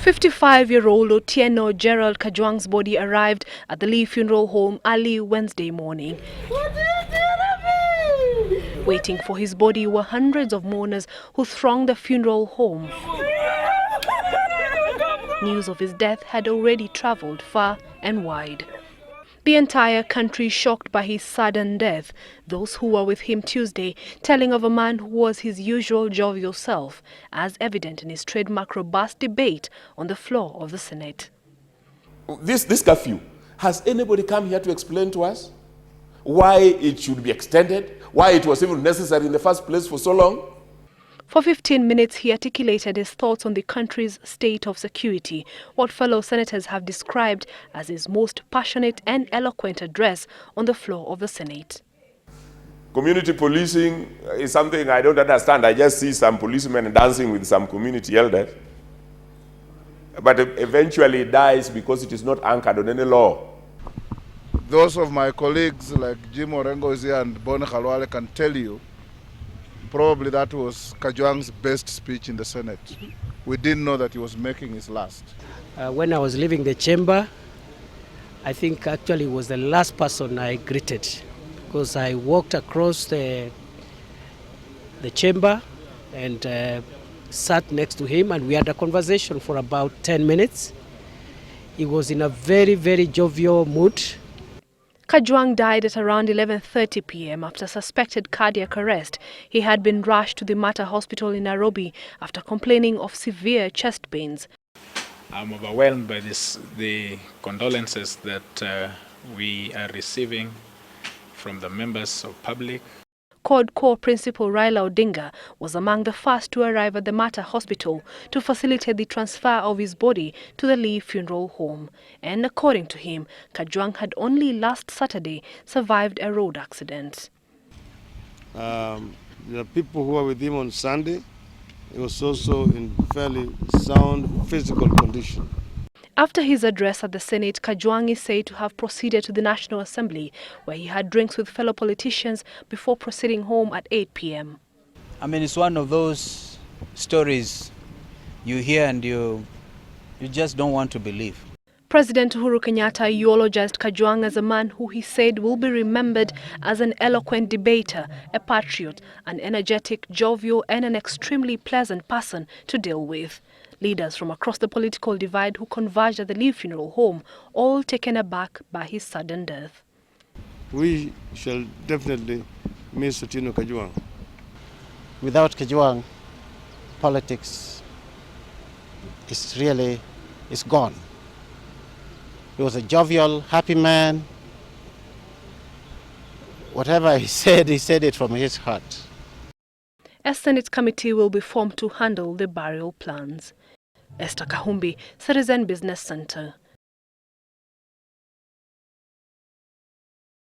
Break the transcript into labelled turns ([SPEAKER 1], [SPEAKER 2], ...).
[SPEAKER 1] 55-year-old Otieno Gerald Kajwang's body arrived at the Lee Funeral Home early Wednesday morning. Waiting for his body were hundreds of mourners who thronged the funeral home. News of his death had already travelled far and wide. The entire country shocked by his sudden death, those who were with him Tuesday telling of a man who was his usual jovial self, as evident in his trademark robust debate on the floor of the Senate.
[SPEAKER 2] This curfew, has anybody come here to explain to us why it should be extended, why it was even necessary in the first place for so long?
[SPEAKER 1] For 15 minutes, he articulated his thoughts on the country's state of security, what fellow senators have described as his most passionate and eloquent address on the floor of the Senate.
[SPEAKER 2] Community policing is something I don't understand. I just see some policemen dancing with some community elders. But eventually it dies because it is not anchored on any law.
[SPEAKER 3] Those of my colleagues like Jim Orengo is here and Bone Khalwale can tell you, probably that was Kajwang's best speech in the Senate. We didn't know that he was making his last.
[SPEAKER 4] When I was leaving the chamber, I think actually he was the last person I greeted, because I walked across the chamber and sat next to him, and we had a conversation for about 10 minutes. He was in a very, very jovial mood.
[SPEAKER 1] Kajwang died at around 11:30 p.m. after suspected cardiac arrest. He had been rushed to the Mater Hospital in Nairobi after complaining of severe chest pains.
[SPEAKER 5] I'm overwhelmed by the condolences that we are receiving from the members of public.
[SPEAKER 1] CORD Core Principal Raila Odinga was among the first to arrive at the Mater Hospital to facilitate the transfer of his body to the Lee Funeral Home. And according to him, Kajwang had only last Saturday survived a road accident.
[SPEAKER 6] The people who were with him on Sunday, he was also in fairly sound physical condition.
[SPEAKER 1] After his address at the Senate, Kajwang is said to have proceeded to the National Assembly, where he had drinks with fellow politicians before proceeding home at 8 p.m.
[SPEAKER 7] I mean, it's one of those stories you hear and you just don't want to believe.
[SPEAKER 1] President Uhuru Kenyatta eulogized Kajwang as a man who he said will be remembered as an eloquent debater, a patriot, an energetic, jovial, and an extremely pleasant person to deal with. Leaders from across the political divide who converged at the Lee Funeral Home, all taken aback by his sudden death.
[SPEAKER 6] We shall definitely miss Otieno Kajwang.
[SPEAKER 8] Without Kajwang, politics is gone. He was a jovial, happy man. Whatever he said it from his heart.
[SPEAKER 1] A Senate committee will be formed to handle the burial plans. Esther Kahumbi, Citizen Business Center.